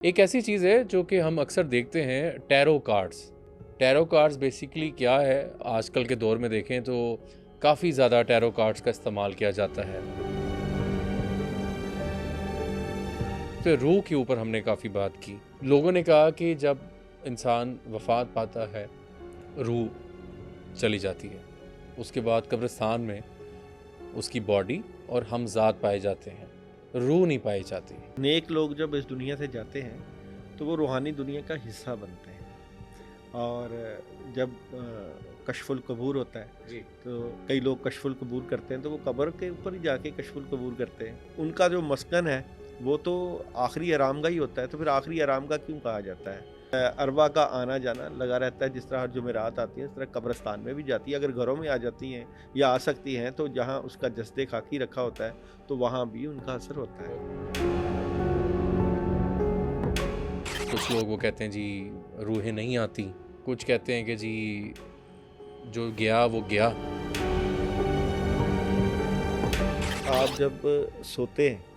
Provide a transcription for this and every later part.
एक ऐसी चीज़ है जो कि हम अक्सर देखते हैं, tarot cards. Tarot cards basically क्या है, आजकल के दौर में देखें तो काफ़ी ज़्यादा टैरो कार्ड्स का इस्तेमाल किया जाता है। फिर रूह के ऊपर हमने काफ़ी बात की। लोगों ने कहा कि जब इंसान वफ़ात पाता है, रूह चली जाती है। उसके बाद कब्रिस्तान में उसकी बॉडी और हमज़ात पाए जाते हैं, रूह नहीं पाई जाती। नेक लोग जब इस दुनिया से जाते हैं तो वो रूहानी दुनिया का हिस्सा बनते हैं। और जब कशफुल कबूर होता है जी। तो कई लोग कशफुल कबूर करते हैं तो वो कब्र के ऊपर ही जाके कशफुल कबूर करते हैं। उनका जो मस्कन है वो तो आखिरी आरामगाह ही होता है, तो फिर आखिरी आरामगाह क्यों कहा जाता है? अरवा का आना जाना लगा रहता है। जिस तरह हर जुमेरात आती हैं इस तरह कब्रस्तान में भी जाती है। अगर घरों में आ जाती हैं या आ सकती हैं तो जहाँ उसका जस्दे खाकी रखा होता है तो वहाँ भी उनका असर होता है। कुछ लोग वो कहते हैं जी रूहें नहीं आती, कुछ कहते हैं कि जी जो गया वो गया। आप जब सोते हैं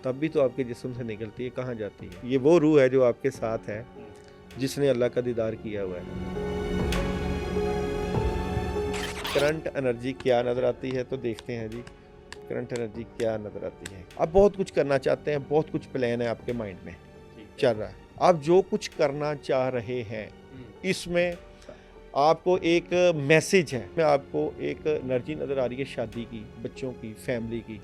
तब भी तो आपके जिस्म से निकलती है, कहाँ जाती है? ये वो रूह है जो आपके साथ है, जिसने अल्लाह का दीदार किया हुआ है। करंट एनर्जी क्या नज़र आती है तो देखते हैं जी, करंट एनर्जी क्या नज़र आती है। आप बहुत कुछ करना चाहते हैं, बहुत कुछ प्लान है आपके माइंड में चल रहा है। आप जो कुछ करना चाह रहे हैं इसमें आपको एक मैसेज है, मैं आपको एक एनर्जी नज़र आ रही है शादी की, बच्चों की, फैमिली की।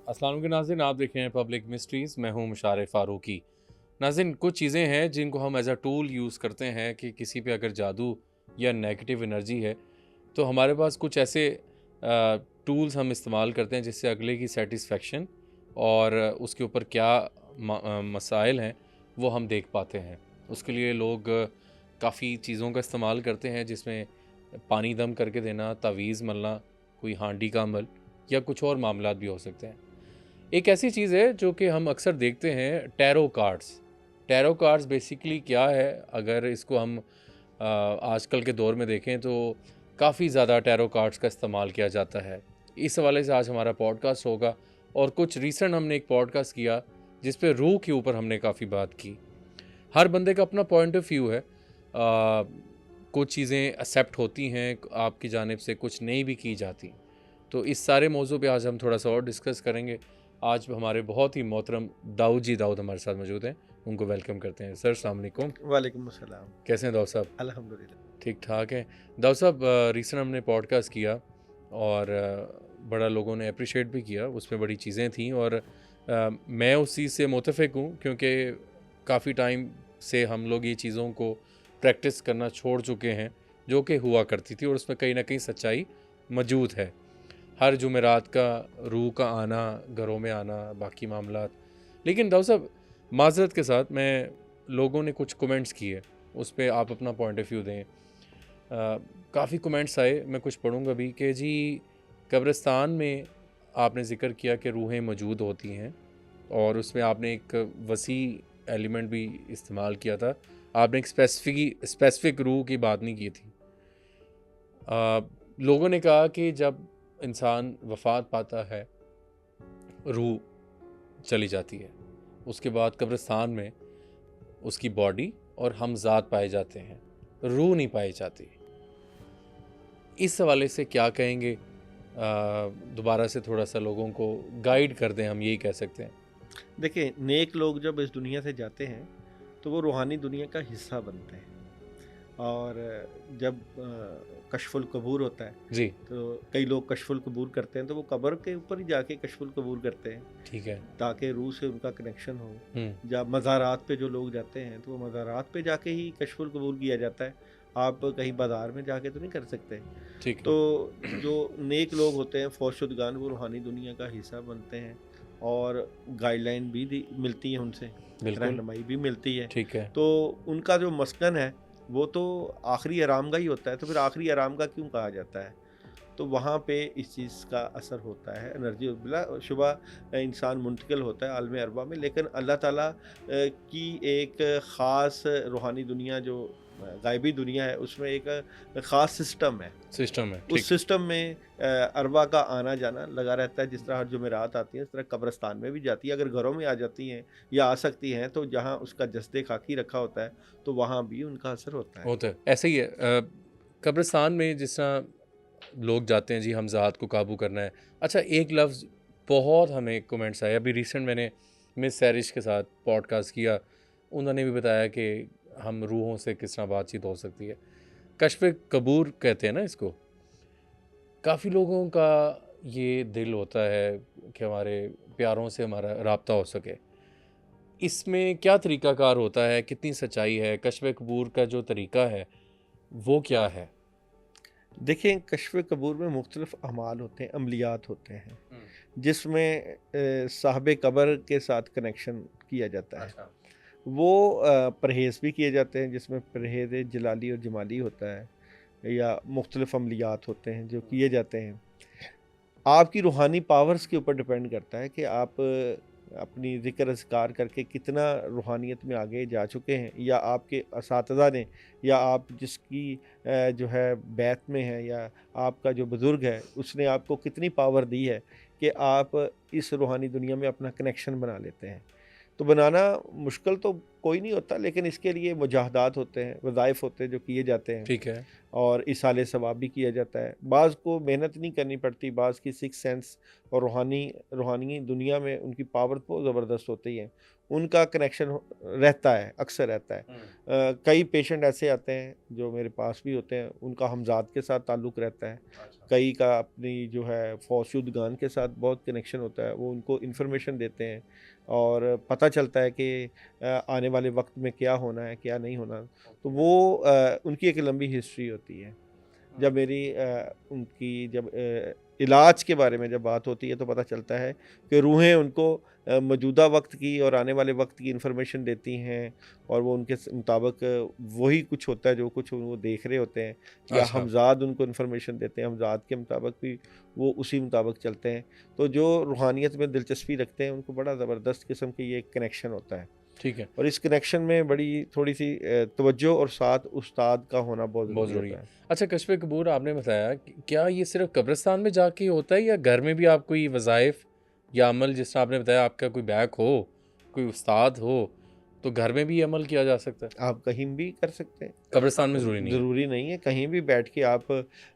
अस्सलाम वालेकुम नाज़रीन, आप देख रहे हैं पब्लिक मिस्ट्रीज़। मैं हूं मुशारिफ फारूकी। नाज़रीन, कुछ चीज़ें हैं जिनको हम एज अ टूल यूज़ करते हैं कि किसी पे अगर जादू या नेगेटिव एनर्जी है तो हमारे पास कुछ ऐसे टूल्स हम इस्तेमाल करते हैं जिससे अगले की सेटिस्फेक्शन और उसके ऊपर क्या मसाइल हैं वो हम देख पाते हैं। उसके लिए लोग काफ़ी चीज़ों का इस्तेमाल करते हैं, जिसमें पानी दम करके देना, तावीज़ मलना, कोई हांडी का अमल या कुछ और मामलात भी हो सकते हैं। एक ऐसी चीज़ है जो कि हम अक्सर देखते हैं, tarot cards. Tarot cards basically क्या है, अगर इसको हम आजकल के दौर में देखें तो काफ़ी ज़्यादा टैरो कार्ड्स का इस्तेमाल किया जाता है। इस हवाले से आज हमारा पॉडकास्ट होगा। और कुछ रिसेंट हमने एक पॉडकास्ट किया जिस पे रूह के ऊपर हमने काफ़ी बात की। हर बंदे का अपना पॉइंट ऑफ व्यू है। कुछ चीज़ें एक्सेप्ट होती हैं आपकी जानिब से, कुछ नहीं भी की जाती। तो इस सारे मौजू पे आज हम थोड़ा सा और डिस्कस करेंगे। आज हमारे बहुत ही मोहतरम दाऊद जी दाऊद हमारे साथ मौजूद हैं, उनको वेलकम करते हैं। सर अस्सलाम वालेकुम। वालेकुम अस्सलाम। कैसे हैं दाऊद साहब? अल्हम्दुलिल्लाह। ठीक ठाक हैं। दाऊद साहब, रिसेंट हमने पॉडकास्ट किया और बड़ा लोगों ने अप्रिशिएट भी किया, उसमें बड़ी चीज़ें थीं और मैं उस चीज़ से मुतफ़िक हूँ क्योंकि काफ़ी टाइम से हम लोग ये चीज़ों को प्रैक्टिस करना छोड़ चुके हैं जो कि हुआ करती थी, और उसमें कहीं ना कहीं सच्चाई मौजूद है। हर जुमेरात का रूह का आना, घरों में आना, बाकी मामलात। लेकिन दाऊद साहब, माज़रत के साथ, मैं लोगों ने कुछ कमेंट्स किए, उस पे आप अपना पॉइंट ऑफ व्यू दें। काफ़ी कमेंट्स आए, मैं कुछ पढ़ूंगा भी कि जी कब्रिस्तान में आपने ज़िक्र किया कि रूहें मौजूद होती हैं, और उसमें आपने एक वसी एलिमेंट भी इस्तेमाल किया था। आपने एक स्पेसिफिक रूह की बात नहीं की थी। लोगों ने कहा कि जब इंसान वफ़ात पाता है, रूह चली जाती है। उसके बाद कब्रिस्तान में उसकी बॉडी और हमज़ात पाए जाते हैं, रूह नहीं पाई जाती। इस हवाले से क्या कहेंगे? दोबारा से थोड़ा सा लोगों को गाइड कर दें, हम यही कह सकते हैं। देखिए, नेक लोग जब इस दुनिया से जाते हैं तो वो रूहानी दुनिया का हिस्सा बनते हैं। और जब कशफुल कबूर होता है जी। तो कई लोग कशफुल कबूर करते हैं तो वो कब्र के ऊपर ही जाके कशफुल कबूर करते हैं ठीक है। ताकि रूह से उनका कनेक्शन हो। हम्म। जब मज़ारात पे जो लोग जाते हैं तो वो मज़ारात पे जाके ही कशफुल कबूल किया जाता है। आप कहीं बाज़ार में जाके तो नहीं कर सकते। ठीक है। तो जो नेक लोग होते हैं फौशुदगान, वो रूहानी दुनिया का हिस्सा बनते हैं और गाइडलाइन भी मिलती है उनसे, बिल्कुल। रहनुमाई भी मिलती है। ठीक है। तो उनका जो मस्कन है वो तो आखिरी आरामगाह ही होता है, तो फिर आखिरी आरामगाह क्यों कहा जाता है? तो वहाँ पे इस चीज़ का असर होता है। एनर्जी बिलाशुबा इंसान मुंतकिल होता है आलम अरबा में, लेकिन अल्लाह ताला की एक ख़ास रूहानी दुनिया जो गायबी दुनिया है उसमें एक ख़ास सिस्टम है। सिस्टम है, उस ठीक। सिस्टम में अरवा का आना जाना लगा रहता है। जिस तरह हर जुमेरात आती है इस तरह कब्रिस्तान में भी जाती है। अगर घरों में आ जाती हैं या आ सकती हैं तो जहाँ उसका जस्दे खाकी रखा होता है तो वहाँ भी उनका असर होता है। होता है, ऐसे ही है। कब्रिस्तान में जिस तरह लोग जाते हैं जी, हमज़ात को काबू करना है। अच्छा, एक लफ्ज़ बहुत हमें कमेंट्स आए, अभी रिसेंट मैंने मिस सैरिश के साथ पॉडकास्ट किया, उन्होंने भी बताया कि हम रूहों से किस तरह बातचीत हो सकती है। कश्फ़े कबूर कहते हैं ना इसको। काफ़ी लोगों का ये दिल होता है कि हमारे प्यारों से हमारा राब्ता हो सके। इसमें क्या तरीक़ाकार होता है, कितनी सच्चाई है? कश्फ़े कबूर का जो तरीक़ा है वो क्या है? देखिए, कश्फ़े कबूर में मुख्तलिफ़ अमाल होते हैं, अमलियात होते हैं, जिसमें साहिब कब्र के साथ कनेक्शन किया जाता है। अच्छा। वो परहेज़ भी किए जाते हैं जिसमें परहेज़ जलाली और जमाली होता है, या मुख्तलिफ़ अमलियात होते हैं जो किए जाते हैं। आपकी रूहानी पावर्स के ऊपर डिपेंड करता है कि आप अपनी ज़िक्र अज़कार करके कितना रूहानियत में आगे जा चुके हैं, या आपके असातिज़ा ने, या आप जिसकी जो है बैत में है, या आपका जो बुज़ुर्ग है उसने आपको कितनी पावर दी है कि आप इस रूहानी दुनिया में अपना कनेक्शन बना लेते हैं। तो बनाना मुश्किल तो कोई नहीं होता, लेकिन इसके लिए मुजाहदात होते हैं, वज़ाइफ होते हैं जो किए जाते हैं, ठीक है। और इसाले सवाब भी किया जाता है। बाज़ को मेहनत नहीं करनी पड़ती, बाज़ की सिक्स सेंस और रूहानी दुनिया में उनकी पावर बहुत ज़बरदस्त होती है, उनका कनेक्शन रहता है, अक्सर रहता है। कई पेशेंट ऐसे आते हैं जो मेरे पास भी होते हैं, उनका हमज़ाद के साथ ताल्लुक़ रहता है। अच्छा। कई का अपनी जो है फौशुदगान के साथ बहुत कनेक्शन होता है, वो उनको इन्फॉर्मेशन देते हैं और पता चलता है कि आने वाले वक्त में क्या होना है, क्या नहीं होना। तो वो उनकी एक लंबी हिस्ट्री होती है। जब मेरी उनकी जब इलाज के बारे में जब बात होती है तो पता चलता है कि रूहें उनको मौजूदा वक्त की और आने वाले वक्त की इन्फॉर्मेशन देती हैं, और वो उनके मुताबिक वही कुछ होता है जो कुछ वो देख रहे होते हैं, या अच्छा। हमज़ाद उनको इन्फॉर्मेशन देते हैं, हमज़ाद के मुताबिक भी वो उसी मुताबिक चलते हैं। तो जो रूहानियत में दिलचस्पी रखते हैं उनको बड़ा ज़बरदस्त किस्म की ये कनेक्शन होता है, ठीक है। और इस कनेक्शन में बड़ी थोड़ी-सी तवज्जो और साथ उस्ताद का होना बहुत बहुत ज़रूरी ज़रूरी है। होता है। अच्छा, कश्फ़े कबूर आपने बताया कि क्या ये सिर्फ़ कब्रिस्तान में जाके होता है, या घर में भी आप कोई वज़ाइफ़ या अमल, जिस तरह आपने बताया आपका कोई बैक हो, कोई उस्ताद हो, तो घर में भी ये अमल किया जा सकता है? आप कहीं भी कर सकते हैं। कब्रिस्तान में ज़रूरी नहीं है? ज़रूरी नहीं है, कहीं भी बैठ के आप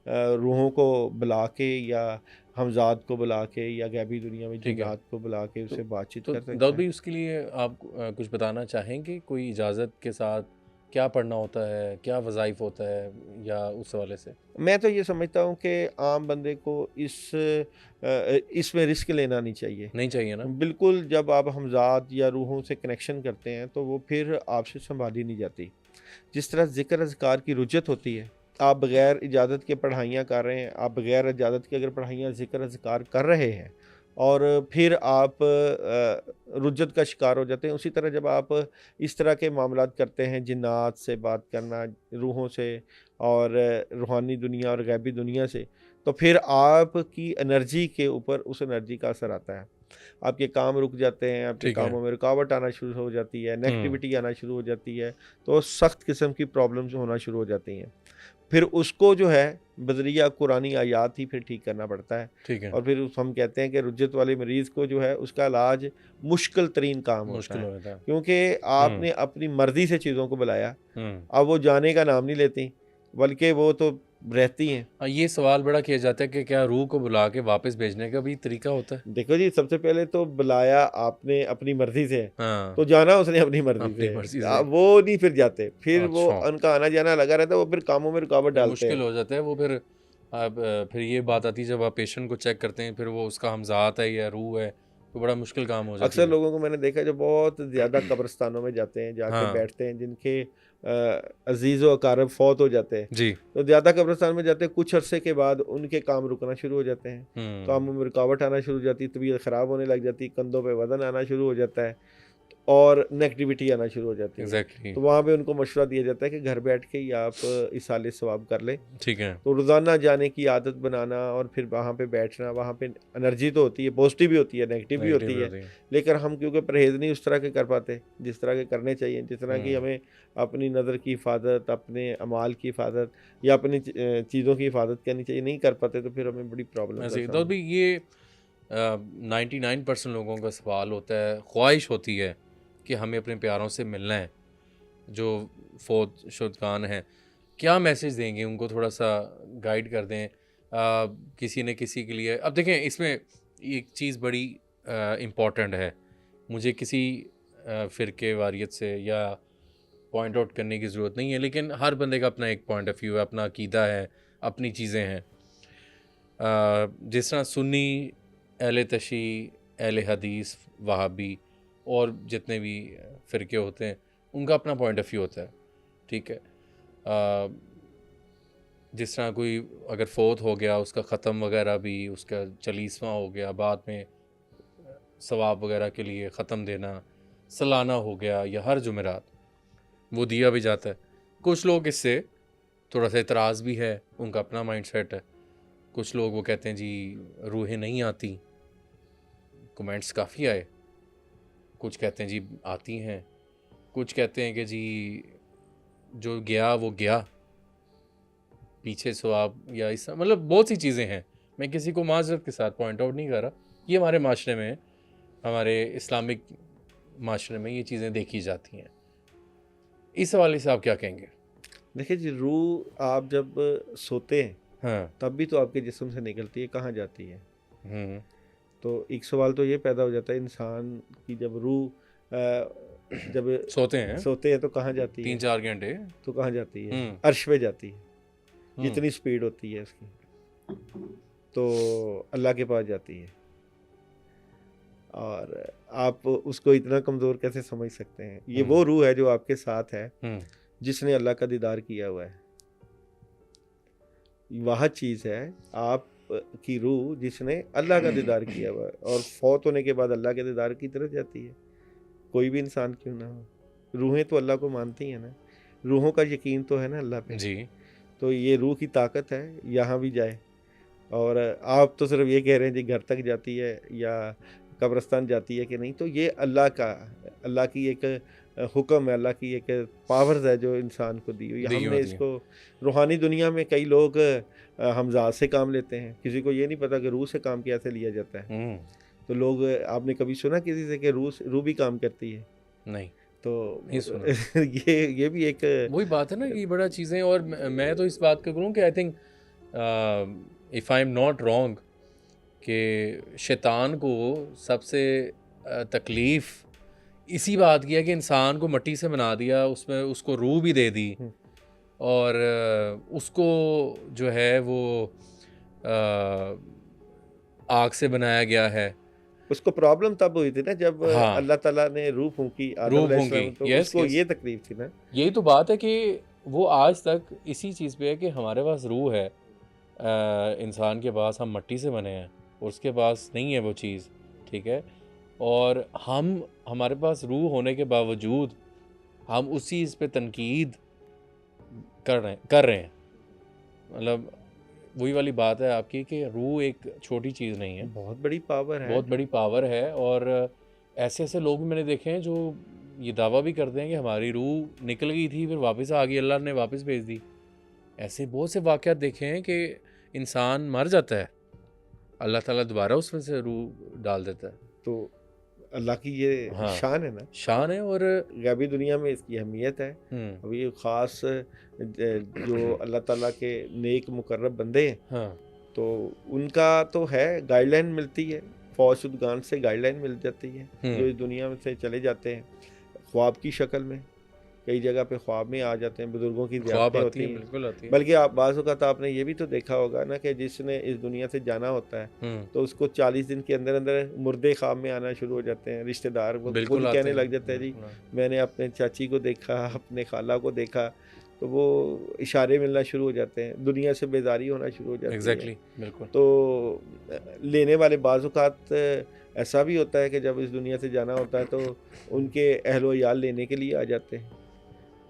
रूहों को बुला के, या हमज़ाद को बुला के, या गैबी दुनिया में ठीक है। जिन्नात को बुला के तो उससे बातचीत तो कर सकते दाऊद हैं। भाई, उसके लिए आप कुछ बताना चाहेंगे? कोई इजाज़त के साथ क्या पढ़ना होता है? क्या वज़ाइफ़ होता है, या उस हवाले से? मैं तो ये समझता हूँ कि आम बंदे को इसमें रिस्क लेना नहीं चाहिए। नहीं चाहिए ना? बिल्कुल, जब आप हमज़ाद या रूहों से कनेक्शन करते हैं तो वो फिर आपसे सँभाली नहीं जाती। जिस तरह ज़िक्र अज़कार की रुजत होती है, आप बग़ैर इजाज़त के पढ़ाइयाँ कर रहे हैं, आप बग़ैर इजाज़त के अगर पढ़ाइयाँ ज़िक्र अज़कार कर रहे हैं, और फिर आप रुजत का शिकार हो जाते हैं। उसी तरह जब आप इस तरह के मामलात करते हैं, जिन्नात से बात करना, रूहों से, और रूहानी दुनिया और गैबी दुनिया से, तो फिर आपकी एनर्जी के ऊपर उस एनर्जी का असर आता है। आपके काम रुक जाते हैं, आपके ठीक है। कामों में रुकावट आना शुरू हो जाती है, नेगेटिविटी आना शुरू हो जाती है, तो सख्त किस्म की प्रॉब्लम्स होना शुरू हो जाती हैं। फिर उसको जो है बदरिया कुरानी आयात ही फिर ठीक करना पड़ता है, ठीक है। और फिर हम कहते हैं कि रुज्जत वाले मरीज़ को जो है उसका इलाज मुश्किल तरीन काम होता मुश्किल है, हो जाता है। क्योंकि आपने अपनी मर्ज़ी से चीज़ों को बुलाया, हुँ। अब वो जाने का नाम नहीं लेती, बल्कि वो तो रहती हैं। ये सवाल बड़ा किया जाता है कि क्या रूह को बुला के वापस भेजने का भी तरीका होता है? देखो जी, सबसे पहले तो बुलाया आपने अपनी मर्ज़ी से, हाँ, तो जाना उसने अपनी मर्ज़ी अपनी से मर्ज़ी है। से। वो नहीं फिर जाते, फिर वो अच्छा, उनका आना-जाना लगा रहता है, वो फिर कामों में रुकावट डालते मुश्किल हैं। हो जाता है वो फिर। अब फिर ये बात आती है जब आप पेशेंट को चेक करते हैं, फिर वो उसका हमज़ात है या रूह है, तो बड़ा मुश्किल काम हो जाती अक्सर है। लोगों को मैंने देखा है जो बहुत ज़्यादा कब्रिस्तानों में जाते हैं, जाके हाँ, बैठते हैं, जिनके अज़ीज़ व अक़ारब फ़ौत हो जाते हैं। जी। तो ज़्यादा कब्रिस्तान में जाते हैं, कुछ अरसे के बाद उनके काम रुकना शुरू हो जाते हैं, कामों हुँ, में रुकावट आना शुरू हो जाती है, तबीयत ख़राब होने लग जाती है, कंधों पे वज़न आना शुरू हो जाता है। और नेगेटिविटी आना शुरू हो जाती है। एग्जैक्टली। तो वहाँ पे उनको मशवरा दिया जाता है कि घर बैठ के ही आप इसाले सवाब कर लें। ठीक है। तो रोज़ाना जाने की आदत बनाना और फिर वहाँ पे बैठना, वहाँ पे एनर्जी तो होती है, पॉजिटिव भी होती है, नेगेटिव भी होती है, लेकिन हम क्योंकि परहेज़ नहीं उस तरह के कर पाते जिस तरह के करने चाहिए, जिस तरह की हमें अपनी नज़र की हिफाजत, अपने अमाल की हिफाजत या अपनी चीज़ों की हिफाजत करनी चाहिए, नहीं कर पाते तो फिर हमें बड़ी प्रॉब्लम ऐसे तो भी ये 99% लोगों का सवाल होता है, ख्वाहिश होती है कि हमें अपने प्यारों से मिलना है जो फोत शुदगान हैं। क्या मैसेज देंगे उनको, थोड़ा सा गाइड कर दें। किसी ने किसी के लिए, अब देखें इसमें एक चीज़ बड़ी इम्पॉर्टेंट है, मुझे किसी फ़िरके वारियत से या पॉइंट आउट करने की ज़रूरत नहीं है, लेकिन हर बंदे का अपना एक पॉइंट ऑफ व्यू है, अपना अकीदा है, अपनी चीज़ें हैं। जिस तरह सुन्नी, अहले तशी, अहले हदीस, वहाबी और जितने भी फ़िरके होते हैं उनका अपना पॉइंट ऑफ व्यू होता है, ठीक है। जिस तरह कोई अगर फोत हो गया उसका ख़त्म वगैरह भी उसका 40वां हो गया, बाद में सवाब वगैरह के लिए ख़त्म देना, सालाना हो गया या हर जुमेरात वो दिया भी जाता है। कुछ लोग इससे थोड़ा सा इतराज़ भी है, उनका अपना माइंड सेट है। कुछ लोग वो कहते हैं जी रूहें नहीं आती, कमेंट्स काफ़ी आए। कुछ कहते हैं जी आती हैं, कुछ कहते हैं कि जी जो गया वो गया, पीछे सवाब या इस मतलब बहुत सी चीज़ें हैं। मैं किसी को माज़रत के साथ पॉइंट आउट नहीं कर रहा, ये हमारे माशरे में, हमारे इस्लामिक माशरे में ये चीज़ें देखी जाती हैं। इस हवाले से आप क्या कहेंगे? देखिए जी, रूह आप जब सोते हैं हाँ। तब भी तो आपके जिस्म से निकलती है, कहाँ जाती है? तो एक सवाल तो ये पैदा हो जाता है इंसान की, जब रूह जब सोते हैं तो कहाँ जाती है? 3-4 घंटे। तो कहाँ जाती है? अर्श पे जाती है, जितनी स्पीड होती है उसकी, तो अल्लाह के पास जाती है। और आप उसको इतना कमज़ोर कैसे समझ सकते हैं? ये वो रूह है जो आपके साथ है, जिसने अल्लाह का दीदार किया हुआ है। वह चीज़ है आप की रूह जिसने अल्लाह का दीदार किया हुआ है, और फौत होने के बाद अल्लाह के दीदार की तरफ जाती है। कोई भी इंसान क्यों ना हो, रूहें तो अल्लाह को मानती हैं ना, रूहों का यकीन तो है ना अल्लाह पे जी। तो ये रूह की ताकत है, यहाँ भी जाए। और आप तो सिर्फ ये कह रहे हैं जी घर तक जाती है या कब्रिस्तान जाती है कि नहीं, तो ये अल्लाह की एक हुक्म है, अल्लाह की एक पावर्स है जो इंसान को दी हुई है। हमने इसको रूहानी दुनिया में कई लोग हमजाद से काम लेते हैं, किसी को ये नहीं पता कि रूह से काम कैसे लिया जाता है। तो लोग, आपने कभी सुना किसी से कि रूह भी काम करती है? नहीं, तो नहीं सुना। ये भी एक वही बात है ना कि बड़ा चीज़ें। और मैं तो इस बात का करूँ कि I think if I am not wrong कि शैतान को सबसे तकलीफ़ इसी बात की है कि इंसान को मिट्टी से बना दिया, उसमें उसको रूह भी दे दी, और उसको जो है वो आग से बनाया गया है। उसको प्रॉब्लम तब हुई थी ना जब अल्लाह ताला ने रूह फूंकी आदम अलैहिस्सलाम, तो उसको ये तकलीफ थी ना। यही तो बात है कि वो आज तक इसी चीज़ पे है कि हमारे पास रूह है, इंसान के पास, हम मिट्टी से बने हैं, और उसके पास नहीं है वो चीज़, ठीक है। और हमारे पास रूह होने के बावजूद हम उस चीज़ पे तनकीद कर रहे हैं। मतलब वही वाली बात है आपकी कि रूह एक छोटी चीज़ नहीं है, बहुत बड़ी पावर है, बहुत बड़ी पावर है। और ऐसे ऐसे लोग भी मैंने देखे हैं जो ये दावा भी करते हैं कि हमारी रूह निकल गई थी, फिर वापस आ गई, अल्लाह ने वापस भेज दी। ऐसे बहुत से वाक़यात देखे हैं कि इंसान मर जाता है, अल्लाह ताला दोबारा उसमें से रूह डाल देता है। तो अल्लाह की ये शान है ना, शान है। और गैबी दुनिया में इसकी अहमियत है। अभी ख़ास जो अल्लाह ताला के नेक मुकर्रब बंदे हैं, तो उनका तो है गाइडलाइन मिलती है, फौशुदगान से गाइडलाइन मिल जाती है, जो इस दुनिया में से चले जाते हैं ख्वाब की शक्ल में, कई जगह पे ख्वाब में आ जाते हैं, बुजुर्गों की ज़ियारतें होती हैं, बिल्कुल आती है। बल्कि आप बाज़ औक़ात आपने ये भी तो देखा होगा ना कि जिसने इस दुनिया से जाना होता है तो उसको 40 दिन के अंदर अंदर मुर्दे ख्वाब में आना शुरू हो जाते हैं, रिश्तेदार वो खुद कहने लग जाते हैं जी मैंने अपने चाची को देखा, अपने खाला को देखा, तो वो इशारे मिलना शुरू हो जाते हैं, दुनिया से बेजारी होना शुरू हो जाती है। बिल्कुल। तो लेने वाले बाज़ औक़ात ऐसा भी होता है कि जब इस दुनिया से जाना होता है तो उनके अहलो याल लेने के लिए आ जाते हैं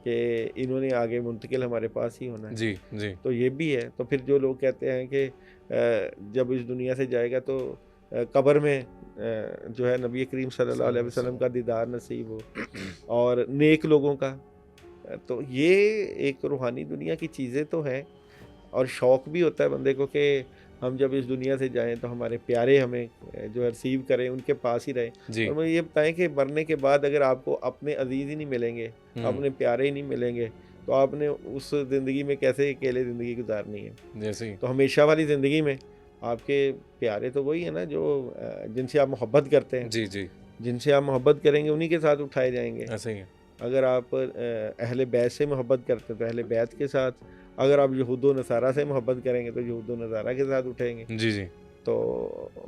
कि इन्होंने आगे मुंतकिल हमारे पास ही होना है। जी जी तो ये भी है। तो फिर जो लोग कहते हैं कि जब इस दुनिया से जाएगा तो कब्र में जो है नबी करीम सल्लल्लाहु अलैहि वसल्लम का दीदार नसीब हो और नेक लोगों का। तो ये एक रूहानी दुनिया की चीज़ें तो हैं और शौक़ भी होता है बंदे को कि हम जब इस दुनिया से जाएं तो हमारे प्यारे हमें जो है रिसीव करें, उनके पास ही रहें। जी और मुझे ये बताएं कि मरने के बाद अगर आपको अपने अजीज़ ही नहीं मिलेंगे, अपने प्यारे ही नहीं मिलेंगे, तो आपने उस ज़िंदगी में कैसे अकेले ज़िंदगी गुजारनी है। जैसे ही तो हमेशा वाली ज़िंदगी में आपके प्यारे तो वही है ना जो जिनसे आप मोहब्बत करते हैं। जी जी जिनसे आप मोहब्बत करेंगे उन्हीं के साथ उठाए जाएंगे। ऐसे ही है। अगर आप अहले बैत से मोहब्बत करते हैं तो अहले बैत के साथ, अगर आप यहूद व नसारा से मोहब्बत करेंगे तो यहूद व नसारा के साथ उठेंगे। जी जी तो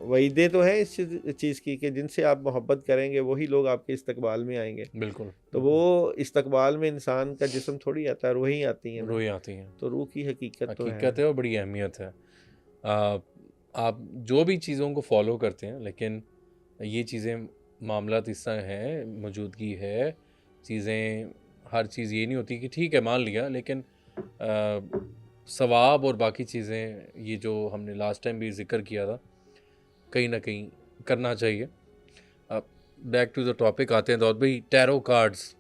वईदे तो है इस चीज़ की कि जिनसे आप मोहब्बत करेंगे वही लोग आपके इस्तकबाल में आएंगे। बिल्कुल तो वो इस्तकबाल में इंसान का जिस्म थोड़ी आता है, रूहें आती हैं ना। रोई आती हैं। तो रूह की हकीकत तो है। हकीकत है और बड़ी अहमियत है। आप जो भी चीज़ों को फॉलो करते हैं, लेकिन ये चीज़ें मामलात इस तरह हैं, मौजूदगी है, चीज़ें हर चीज़ ये नहीं होती कि ठीक है मान लिया, लेकिन सवाब और बाकी चीज़ें ये जो हमने लास्ट टाइम भी जिक्र किया था, कहीं ना कहीं करना चाहिए। अब बैक टू द टॉपिक आते हैं दाऊद भाई, टैरो कार्ड्स।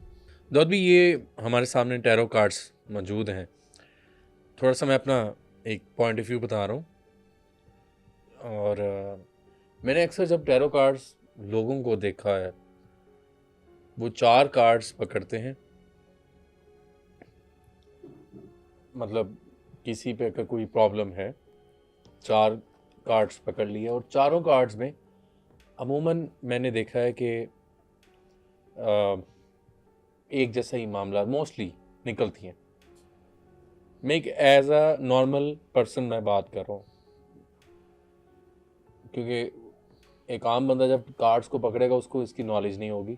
दाऊद भाई ये हमारे सामने टैरो कार्ड्स मौजूद हैं। थोड़ा सा मैं अपना एक पॉइंट ऑफ व्यू बता रहा हूँ। और मैंने अक्सर जब टैरो कार्ड्स लोगों को देखा है, वो 4 कार्ड्स पकड़ते हैं, मतलब किसी पे अगर कोई प्रॉब्लम है 4 कार्ड्स पकड़ लिए और चारों कार्ड्स में अमूमन मैंने देखा है कि एक जैसा ही मामला मोस्टली निकलती हैं। मैं एक एज अ नॉर्मल पर्सन मैं बात कर रहा हूँ, क्योंकि एक आम बंदा जब कार्ड्स को पकड़ेगा उसको इसकी नॉलेज नहीं होगी।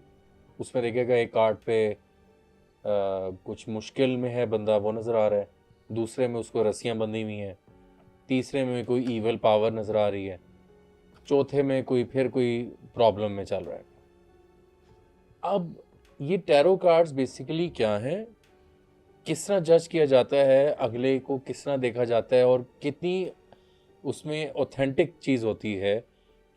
उसमें देखेगा एक कार्ड पे कुछ मुश्किल में है बंदा, वो नज़र आ रहा है, दूसरे में उसको रस्सियाँ बंधी हुई हैं, तीसरे में कोई ईवल पावर नज़र आ रही है, चौथे में कोई प्रॉब्लम में चल रहा है। अब ये टैरो कार्ड्स बेसिकली क्या हैं, किस तरह जज किया जाता है, अगले को किस तरह देखा जाता है और कितनी उसमें ऑथेंटिक चीज़ होती है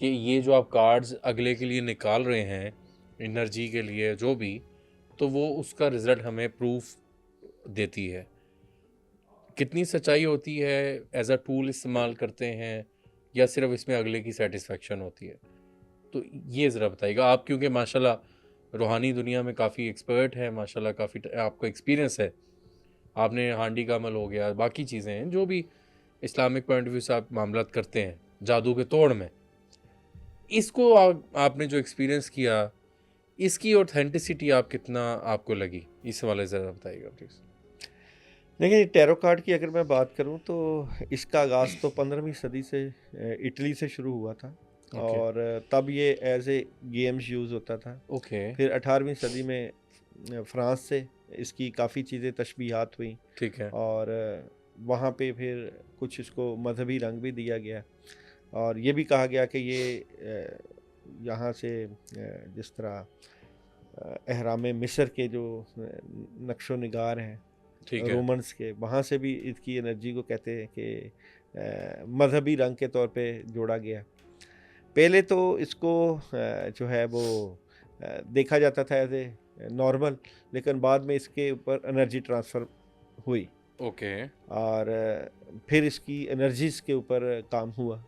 कि ये जो आप कार्ड्स अगले के लिए निकाल रहे हैं एनर्जी के लिए जो भी, तो वो उसका रिज़ल्ट हमें प्रूफ देती है। कितनी सच्चाई होती है, एज अ टूल इस्तेमाल करते हैं या सिर्फ इसमें अगले की सेटिस्फेक्शन होती है, तो ये ज़रा बताइएगा आप, क्योंकि माशाल्लाह रूहानी दुनिया में काफ़ी एक्सपर्ट है, माशाल्लाह काफ़ी आपका एक्सपीरियंस है, आपने हांडी का अमल हो गया, बाकी चीज़ें हैं जो भी इस्लामिक पॉइंट ऑफ व्यू से आप मामलात करते हैं जादू के तोड़ में, इसको आपने जो एक्सपीरियंस किया, इसकी ऑथेंटिसिटी आप कितना आपको लगी, इस वाले ज़रा बताइएगा प्लीज़। देखिए टैरो कार्ड की अगर मैं बात करूं तो इसका आगाज़ तो 15वीं सदी से इटली से शुरू हुआ था। ओके और तब ये एज ए गेम्स यूज़ होता था। ओके फिर 18वीं सदी में फ्रांस से इसकी काफ़ी चीज़ें तशबीहात हुई ठीक है। और वहाँ पे फिर कुछ इसको मजहबी रंग भी दिया गया और ये भी कहा गया कि ये यहाँ से जिस तरह एहराम मिस्र के जो नक्शो निगार हैं ठीक है। रोमन्स के, वहाँ से भी इसकी एनर्जी को कहते हैं कि मजहबी रंग के तौर पे जोड़ा गया। पहले तो इसको जो है वो देखा जाता था एज ए नॉर्मल, लेकिन बाद में इसके ऊपर एनर्जी ट्रांसफ़र हुई ओके और फिर इसकी एनर्जीज़ के ऊपर काम हुआ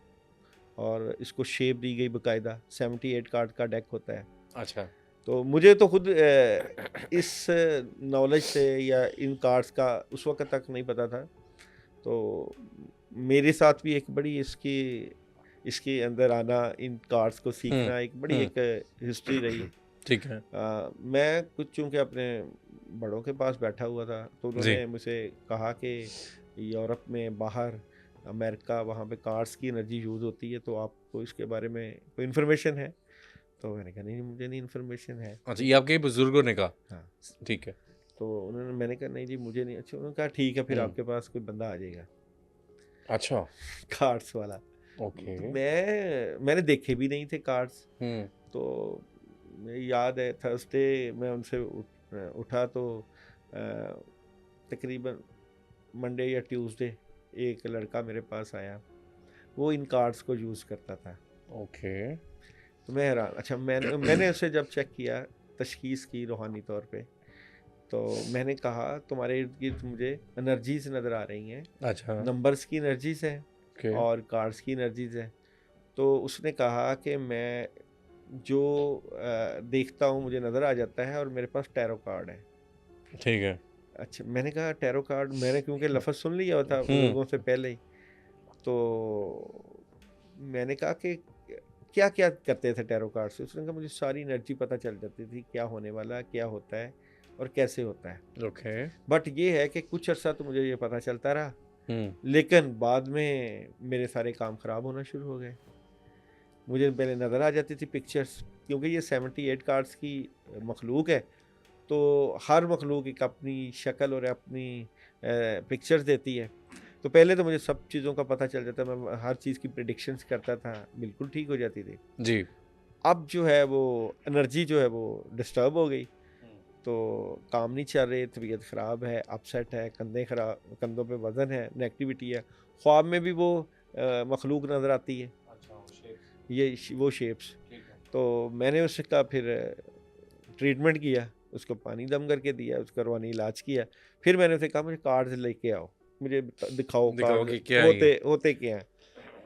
और इसको शेप दी गई बाकायदा। 78 कार्ड का डेक होता है। अच्छा तो मुझे तो खुद इस नॉलेज से या इन कार्ड्स का उस वक्त तक नहीं पता था। तो मेरे साथ भी एक बड़ी इसके अंदर आना, इन कार्ड्स को सीखना एक बड़ी एक हिस्ट्री रही। ठीक है। मैं कुछ चूँकि अपने बड़ों के पास बैठा हुआ था तो जी उन्होंने मुझसे कहा कि यूरोप में बाहर अमेरिका वहाँ पे कार्ड्स की एनर्जी यूज़ होती है, तो आपको इसके बारे में कोई इन्फॉर्मेशन है? तो मैंने कहा नहीं मुझे नहीं इन्फॉर्मेशन है। अच्छा, ये आपके बुजुर्गों ने कहा? हाँ। ठीक है। तो मैंने कहा नहीं जी मुझे नहीं। अच्छा, उन्होंने कहा ठीक है फिर आपके पास कोई बंदा आ जाएगा अच्छा कार्ड्स वाला। ओके। मैंने देखे भी नहीं थे कार्ड्स। हम्म। तो मुझे याद है थर्सडे मैं उनसे उठा तो तकरीबन मंडे या ट्यूसडे एक लड़का मेरे पास आया, वो इन कार्ड्स को यूज़ करता था। ओके। तो मैं हैरान, अच्छा मैंने उसे जब चेक किया, तशखीस की रूहानी तौर पे, तो मैंने कहा तुम्हारे इर्द गिर्द मुझे एनर्जीज नज़र आ रही हैं, अच्छा। नंबर्स की एनर्जीज हैं ओके। और कार्ड्स की एनर्जीज हैं। तो उसने कहा कि मैं जो देखता हूँ मुझे नज़र आ जाता है और मेरे पास टैरो कार्ड है। ठीक है। अच्छा, मैंने कहा टैरो कार्ड, मैंने क्योंकि लफ्ज़ सुन लिया हुआ था बुज़ुर्गों से पहले ही, तो मैंने कहा कि क्या क्या करते थे टैरो कार्ड से? उसने कहा मुझे सारी एनर्जी पता चल जाती थी, क्या होने वाला है, क्या होता है और कैसे होता है। ओके। बट ये है कि कुछ अर्सा तो मुझे ये पता चलता रहा, हम्म। लेकिन बाद में मेरे सारे काम ख़राब होना शुरू हो गए। मुझे पहले नज़र आ जाती थी पिक्चर्स, क्योंकि ये 78 कार्ड्स की मखलूक है, तो हर मखलूक एक अपनी शक्ल और अपनी पिक्चर्स देती है। तो पहले तो मुझे सब चीज़ों का पता चल जाता, मैं हर चीज़ की प्रिडिक्शंस करता था, बिल्कुल ठीक हो जाती थी। जी। अब जो है वो एनर्जी जो है वो डिस्टर्ब हो गई, तो काम नहीं चल रहे, तबीयत ख़राब है, अपसेट है, कंधे खराब, कंधों पे वज़न है, नेगेटिविटी है। ख्वाब में भी वो मखलूक नज़र आती है, वो शेप्स। तो मैंने उसका फिर ट्रीटमेंट किया, उसको पानी दम करके दिया, उसका रूहानी इलाज किया। फिर मैंने उसे कहा मुझे कार्ड्स लेके आओ, मुझे दिखाओ दिखाओ कार्ड कि क्या है ये। होते क्या हैं,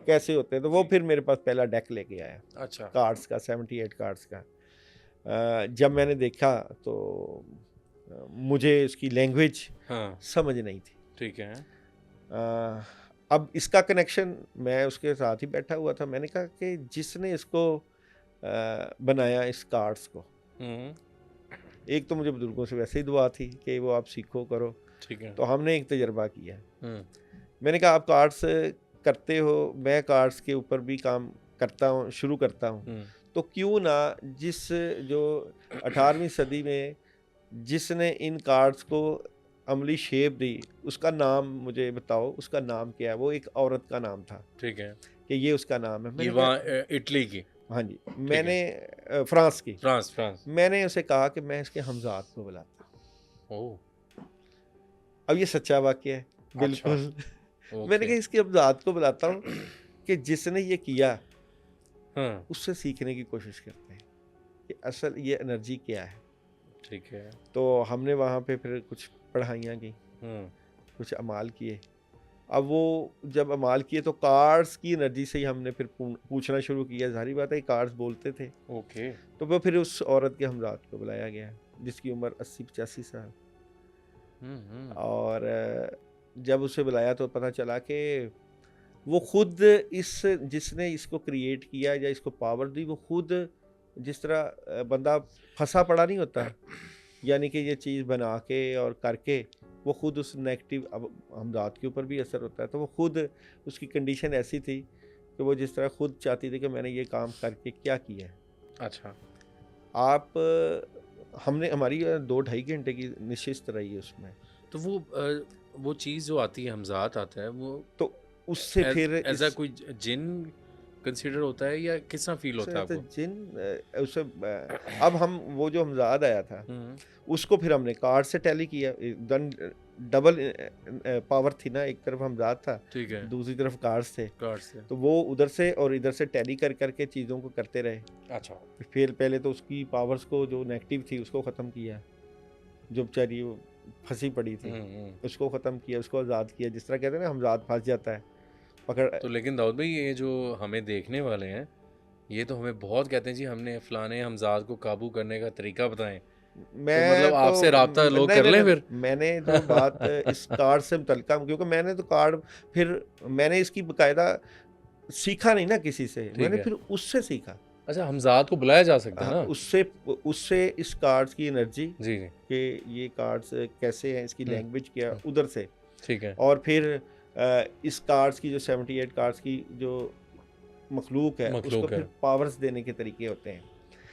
कैसे होते हैं। तो वो फिर मेरे पास पहला डेक लेके आया अच्छा। कार्ड्स का, 78 कार्ड्स का। जब मैंने देखा तो मुझे इसकी लैंग्वेज हाँ। समझ नहीं थी। ठीक है। अ, अब इसका कनेक्शन, मैं उसके साथ ही बैठा हुआ था, मैंने कहा कि जिसने इसको बनाया इस कार्ड्स को, हम्म। एक तो मुझे बुजुर्गों से वैसे ही दुआ थी कि वो आप सीखो करो, ठीक है। तो हमने एक तजर्बा किया। हम्म। मैंने कहा आप कार्ड्स करते हो, मैं कार्ड्स के ऊपर भी काम करता हूँ, शुरू करता हूँ, हम्म। तो क्यों ना जिस जो 18वीं सदी में जिसने इन कार्ड्स को अमली शेप दी, उसका नाम मुझे बताओ, उसका नाम क्या है? वो एक औरत का नाम था ठीक है। कि ये उसका नाम है। ये मैंने वहाँ कहा इटली की। हाँ जी, ठीक मैंने है। फ्रांस की। France France. मैंने उसे कहा कि मैं इसके हमजाद को बुलाता हूँ। ओह। अब ये सच्चा वाक़या है, अच्छा। बिल्कुल। मैंने ओके। कहा इसके हमजाद को बुलाता हूँ कि जिसने ये किया हाँ। उससे सीखने की कोशिश करते हैं कि असल ये एनर्जी क्या है। ठीक है। तो हमने वहाँ पे फिर कुछ पढ़ाइयाँ की, हम्म। कुछ अमाल किए। अब वो जब अमाल किए तो कार्ड्स की एनर्जी से ही हमने फिर पूछना शुरू किया, ज़ाहिर बात है कार्ड्स बोलते थे। ओके। तो वो फिर उस औरत के हमजाद को बुलाया गया जिसकी उम्र 80-85 साल। हम्म। और जब उसे बुलाया तो पता चला कि वो खुद जिसने इसको क्रिएट किया या इसको पावर दी, वो खुद जिस तरह बंदा फंसा पड़ा नहीं होता, यानी कि ये चीज़ बना के और करके वो खुद उस नेगेटिव, अब हमदाद के ऊपर भी असर होता है, तो वो खुद उसकी कंडीशन ऐसी थी कि वो जिस तरह खुद चाहती थी कि मैंने ये काम करके क्या किया है। अच्छा। आप हमने हमारी 2-2.5 घंटे की निशिस्त रही है उसमें। तो वो चीज़ जो आती है, हमज़ात आता है, वो तो उससे फिर एज अ कोई जिन कंसीडर होता है या किस तरह फील होता है आपको? अब हम वो जो हमजाद आया था उसको फिर हमने कार्ड से टैली किया, डबल पावर थी ना, एक तरफ हमजाद था, ठीक है। दूसरी तरफ कार्ड्स थे, कार्ड से। तो वो उधर से और इधर से टैली कर करके चीज़ों को करते रहे। अच्छा। फिर पहले तो उसकी पावर्स को जो नेगेटिव थी उसको ख़त्म किया, जो बेचारी वो फंसी पड़ी थी उसको ख़त्म किया, उसको आज़ाद किया। जिस तरह कहते हैं ना हमजाद फंस जाता है पकड़। तो लेकिन दाऊद भाई, ये जो हमें देखने वाले हैं, ये तो हमें बहुत कहते हैं जी हमने फलाने हमजाद को काबू करने का तरीका बताएं, तो मतलब आपसे राब्ता लोग कर लें फिर। मैंने जो बात इस कार्ड से मुतल्लिका, क्योंकि मैंने तो कार्ड फिर मैंने इसकी बाकायदा सीखा नहीं ना किसी से, मैंने है। फिर उससे सीखा। अच्छा, हमजाद को बुलाया जा सकता है ना? उससे इस कार्ड्स की एनर्जी जी जी। कि ये कार्ड्स कैसे हैं, इसकी लैंग्वेज क्या, हम्म। उधर से। ठीक है। और फिर इस कार्ड्स की जो 78 कार्ड्स की जो मखलूक है उसको मखलूक है। फिर पावर्स देने के तरीके होते हैं।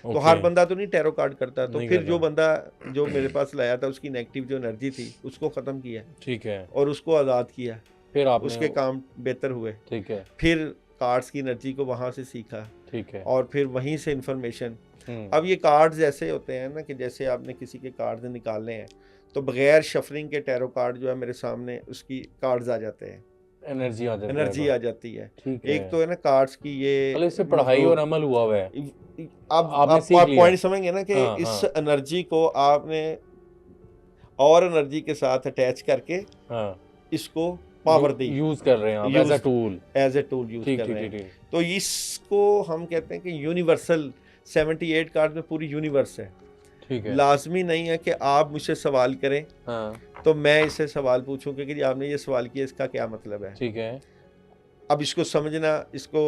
तो ओके। हर बंदा तो नहीं टैरो कार्ड करता, तो नहीं फिर करता। जो बंदा जो मेरे पास लाया था उसकी नेगेटिव जो एनर्जी थी उसको ख़त्म किया ठीक है। और उसको आज़ाद किया, फिर आपने उसके काम बेहतर हुए। ठीक है। फिर कार्ड्स की एनर्जी को वहाँ से सीखा ठीक है। और फिर वहीं से इंफॉर्मेशन। हम्म, अब ये कार्ड्स ऐसे होते हैं ना कि जैसे आपने किसी के कार्ड्स निकालने हैं तो बगैर शफलिंग के टैरो कार्ड जो है मेरे सामने उसकी कार्ड्स आ जाते हैं, एनर्जी आ जाती एनर्जी है। आ जाती है। ठीक है। एक तो है ना कार्ड्स की ये मतलब इससे पढ़ाई और अमल हुआ हुआ है, अब आपने आप सीख लिया। पॉइंट समझेंगे ना कि हाँ, इस हाँ, एनर्जी को आपने और एनर्जी के साथ अटैच करके हाँ, इसको पावर दी, यूज कर रहे हैं आप as a use tool. As a tool use ठीक कर ठीक रहे ठीक हैं। ठीक तो इसको हम कहते हैं कि यूनिवर्सल 78 कार्ड में पूरी यूनिवर्स है। ठीक है। लाजमी नहीं है कि आप मुझसे सवाल करें हाँ, तो मैं इससे सवाल पूछूं कि जी आपने ये सवाल किया इसका क्या मतलब है। ठीक है। अब इसको समझना, इसको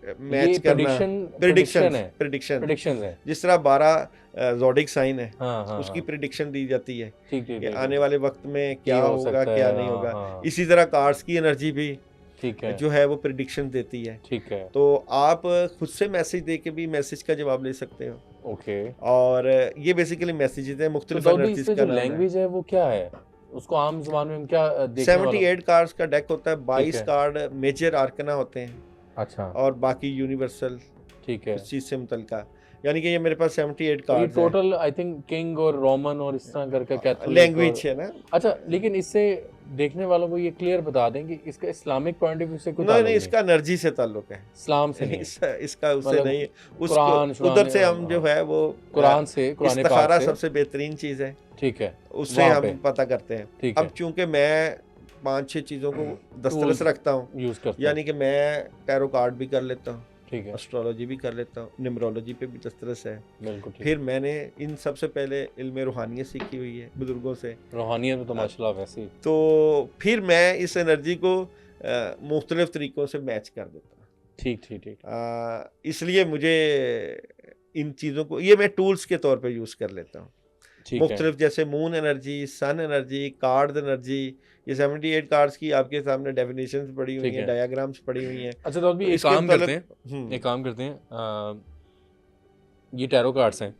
ये मैच करना, प्रेडिक्शन है, प्रिडिक्शन प्रेडिक्शन है। जिस तरह 12 ज़ोडिक साइन है हाँ हाँ उसकी हाँ, प्रिडिक्शन दी जाती है ठीक ठीक कि ठीक आने ठीक। वाले वक्त में क्या ये हो होगा सकता क्या है, नहीं हाँ होगा। हाँ, इसी तरह कार्ड्स की एनर्जी भी ठीक है, जो है वो प्रिडिक्शन देती है। ठीक है। तो आप खुद से मैसेज दे के भी मैसेज का जवाब ले सकते हो। ओके। और ये बेसिकली मैसेजेस हैं तो मुख्तलिफ दाऊद भाई, एनर्जीज इसमें का जो नाम है। लैंग्वेज है वो क्या है, उसको आम जुबान में हम क्या देखने वाला। 78 कार्ड्स का डेक होता है, ठीक 22 है। कार्ड मेजर आर्कना होते हैं अच्छा, और बाकी यूनिवर्सल ठीक है। इस चीज़ से मुतलका। यानी कि ये मेरे पास 78 ये कार्ड्स है। टोटल आई थिंक किंग और रोमन और इस तरह करके कैथोलिक लैंग्वेज है ना। अच्छा, लेकिन इससे देखने वालों को ये क्लियर बता दें कि इसका इस्लामिक पॉइंट ऑफ व्यू से कोई नहीं ताल्लुक नहीं, नहीं, इसका एनर्जी से ताल्लुक है, इस्लाम से नहीं है। इसका उससे मतलब नहीं है। कुरान उसको उधर से हम हाँ, जो है वो कुरान से, कुरान पाक इस्तिखारा से। सबसे बेहतरीन चीज़ है, ठीक है, उससे वहाँ हम पे पता करते हैं। ठीक अब है, चूंकि मैं 5-6 चीज़ों को दस्तरस Tools रखता हूँ, यूज करते यानी कि मैं टैरो कार्ड भी कर लेता हूँ, ठीक है, एस्ट्रोलॉजी भी कर लेता हूँ, न्यूमरोलॉजी पे भी दस्तरस है। बिल्कुल ठीक। फिर मैंने इन सबसे पहले इल्म रूहानियत सीखी हुई है बुजुर्गों से। रूहानियत में तो माशाल्लाह वैसे ही तो फिर मैं इस एनर्जी को मुख्तलिफ तरीक़ों से मैच कर देता हूँ। ठीक ठीक ठीक। इसलिए मुझे इन चीज़ों को ये मैं टूल्स के तौर पे यूज़ कर लेता हूँ। ठीक है, मुख्तलिफ जैसे moon energy, sun energy, card energy, ये 78 कार्ड्स की आपके सामने डेफिनेशंस पड़ी हुई ठीक हैं, है। डायग्राम्स पड़ी हुई हैं। अच्छा, तो अभी तो एक इसके काम मतलब करते हैं, एक काम करते हैं, ये टैरो कार्ड्स हैं,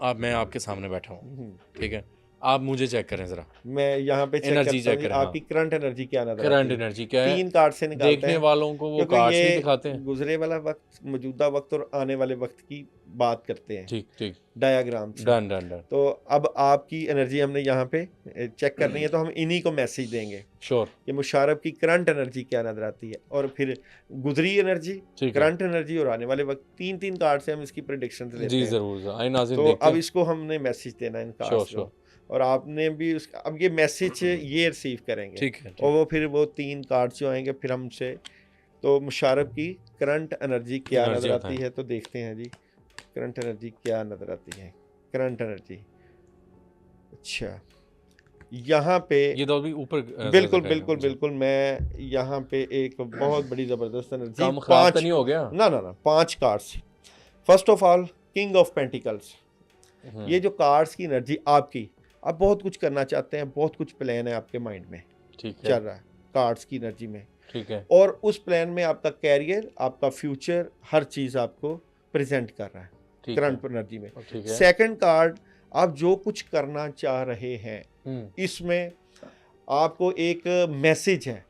आप मैं आपके सामने बैठा हूँ, ठीक है, आप मुझे चेक करें जरा, मैं यहाँ पे चेक एनर्जी करता हूँ चेक जी, करें। हाँ, आपकी करंट एनर्जी क्या नजर करंट आती है। एनर्जी क्या है, 3 कार्ड से निकालते देखने हैं वालों को वो क्योंकि कार्ड्स नहीं ये दिखाते हैं। गुजरे वाला वक्त, मौजूदा वक्त और आने वाले वक्त की बात करते हैं ठीक ठीक, डायग्राम से। डन डन डन, तो अब आपकी एनर्जी हमने यहाँ पे चेक करनी है, तो हम इन्हीं को मैसेज देंगे श्योर, कि मुशारफ की करंट एनर्जी क्या नजर आती है, और फिर गुजरी एनर्जी, ठीक है, करंट एनर्जी और आने वाले वक्त, 3-3 कार्ड से हम इसकी प्रेडिक्शन लेते जी हैं। जरूर, आए नाज़रीन तो देखते अब हैं। इसको हमने मैसेज देना है इन श्योर कार्ड्स श्योर, को, और आपने भी उसका अब ये मैसेज ये रिसीव करेंगे, ठीक है, और ठीक, वो फिर वो 3 कार्ड्स जो आएंगे फिर हमसे, तो मुशारफ की करंट एनर्जी क्या एनर्जी नज़र होता आती है। है। तो देखते हैं जी करंट एनर्जी क्या नज़र आती है। करंट एनर्जी, अच्छा यहाँ पे ये तो अभी ऊपर बिल्कुल बिल्कुल बिल्कुल, मैं यहाँ पे एक बहुत बड़ी ज़बरदस्त एनर्जी, काम खराब तो 5 नहीं हो गया। ना ना ना 5 cards. First of all king of pentacles, ये जो कार्ड्स की एनर्जी आपकी, आप बहुत कुछ करना चाहते हैं, बहुत कुछ प्लान है आपके माइंड में ठीक चल है, रहा है कार्ड्स की एनर्जी में, ठीक है, और उस प्लान में आपका कैरियर, आपका फ्यूचर, हर चीज़ आपको प्रेजेंट कर रहा है ठीक करंट है, एनर्जी में। ठीक है, सेकंड कार्ड, आप जो कुछ करना चाह रहे हैं इसमें आपको एक मैसेज है।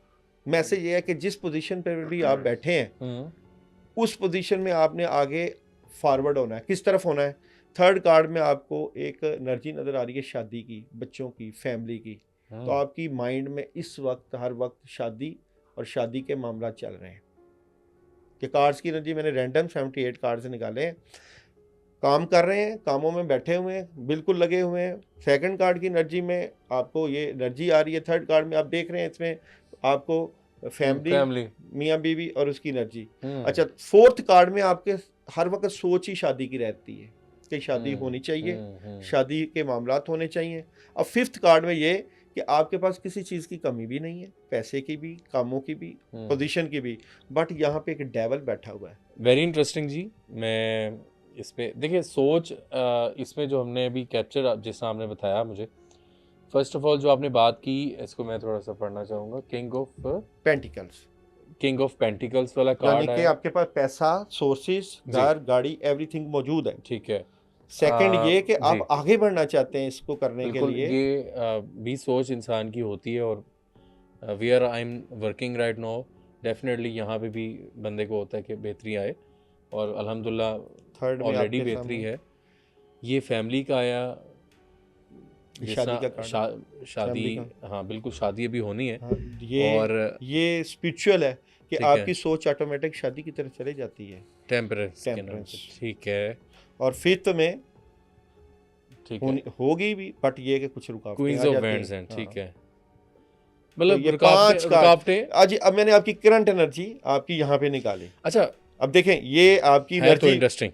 मैसेज ये है कि जिस पोजीशन पर भी आप बैठे हैं उस पोजीशन में आपने आगे फॉरवर्ड होना है। किस तरफ होना है? थर्ड कार्ड में आपको एक एनर्जी नज़र आ रही है शादी की, बच्चों की, फैमिली की। तो आपकी माइंड में इस वक्त हर वक्त शादी और शादी के मामला चल रहे हैं। कि कार्ड्स की एनर्जी मैंने रैंडम 78 कार्ड से निकाले हैं, काम कर रहे हैं, कामों में बैठे हुए हैं, बिल्कुल लगे हुए हैं। सेकंड कार्ड की एनर्जी में आपको ये एनर्जी आ रही है, थर्ड कार्ड में आप देख रहे हैं इसमें आपको फैमिली, मियाँ बीवी और उसकी एनर्जी। अच्छा, फोर्थ कार्ड में आपके हर वक्त सोच ही शादी की रहती है कि शादी होनी चाहिए, शादी के मामलात होने चाहिए। अब फिफ्थ कार्ड में ये कि आपके पास किसी चीज़ की कमी भी नहीं है, पैसे की भी, कामों की भी, पोजीशन की भी, बट यहाँ पे एक डेवल बैठा हुआ है। वेरी इंटरेस्टिंग जी। मैं इस पे देखिए सोच, इसमें जो हमने अभी कैप्चर जिस तरह आपने बताया मुझे, फर्स्ट ऑफ ऑल जो आपने बात की, इसको मैं थोड़ा सा पढ़ना चाहूँगा। किंग ऑफ पेंटिकल्स वाला कार्ड यानी कि आपके पास पैसा, सोर्सेज, घर, गाड़ी, एवरीथिंग मौजूद है। ठीक है। सेकंड ये कि आप आगे बढ़ना चाहते हैं इसको करने के लिए। ये भी सोच इंसान की होती है, और where I am working right now, definitely यहाँ पे भी बंदे को होता है कि बेहतरी आए, और अल्हम्दुलिल्लाह थर्ड में ऑलरेडी आपके बेहतरी सामने है। ये फैमिली का आया, जिस शादी का तरह कार्ड, शादी, फैमिली का। हाँ बिल्कुल, शादी अभी होनी है। हाँ, और ये स्पिरिचुअल है कि ठीक है, आपकी सोच ऑटोमेटिक शादी की तरफ चले जाती है। टेम्परेंस के नाम टेम्परेंस। से, ठीक है, और फिफ्थ में ठीक है, होगी भी, बट ये कि कुछ रुकावटें क्वींस आ ऑफ जाती वैंड्स हैं, हैं। ठीक हाँ। है, तो मतलब ये रुकावटें 5 कार्ड रुकावटें। आज अब मैंने आपकी करंट एनर्जी आपकी यहाँ पे निकाली। अच्छा, अब देखें ये आपकी है तो energy, interesting,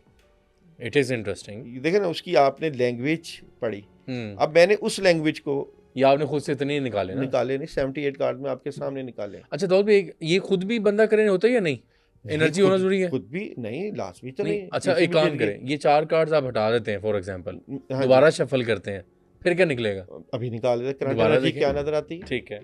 it is interesting. देखें ना, उसकी आपने लैंग्वेज पढ़ी। हम्म, अब मैंने उस लैंग्वेज को ये आपने खुद से इतने ही निकाले ना? निकाले नहीं, 78 कार्ड में आपके सामने निकाले। अच्छा दाऊद भाई, ये खुद भी बंदा करे होता है या नहीं? नहीं, एनर्जी होना जरूरी है? खुद भी नहीं, लाजमी तो नहीं, नहीं। अच्छा किसी एक भी काम चीज़ की- करें, ये 4 कार्ड्स आप हटा देते हैं फॉर एग्जांपल, हाँ दोबारा शफल करते हैं, फिर क्या निकलेगा? जी, अभी निकाल देते करंट दोबारा एनर्जी देखें। क्या नजर आती है। ठीक है,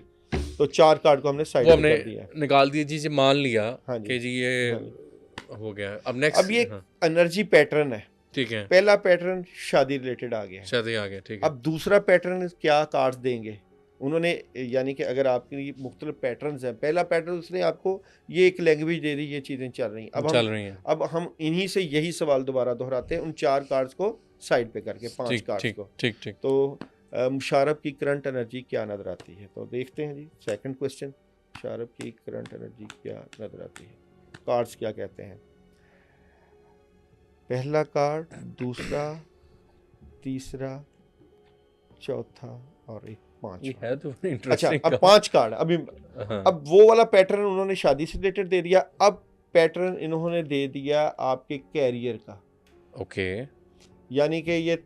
तो 4 कार्ड को हमने साइड वो में हमने कर दिया। निकाल दिया जी, से मान लिया हाँ जी, कि जी ये हाँ जी। हो गया। अब नेक्स्ट, अब ये हाँ, एनर्जी पैटर्न है। ठीक है, पहला पैटर्न शादी रिलेटेड आ गया है। शादी आ गया, ठीक है, अब दूसरा पैटर्न क्या कार्ड्स देंगे उन्होंने, यानी कि अगर आपकी मुख्तलिफ पैटर्न्स हैं, पहला पैटर्न उसने आपको ये एक लैंग्वेज दे दी, ये चीज़ें चल रही हैं। चल रही हैं, अब हम इन्हीं से यही सवाल दोबारा दोहराते हैं, उन 4 कार्ड्स को साइड पे करके 5 ठीक कार्ड्स ठीक को। ठीक ठीक। तो मुशारफ की करंट एनर्जी क्या नजर आती है, तो देखते हैं जी। सेकंड क्वेश्चन, मुशारफ की करंट एनर्जी क्या नजर आती है, कार्ड्स क्या कहते हैं। पहला कार्ड, दूसरा, तीसरा, चौथा और एक ये पांचवा। है तो अच्छा, इंटरेस्टिंग। अब 5 कार्ड। अभी हाँ, अब वो वाला पैटर्न उन्होंने शादी से रिलेटेड दे दिया, अब पैटर्न इन्होंने दे दिया आपके कैरियर का, ओके, यानी कि ये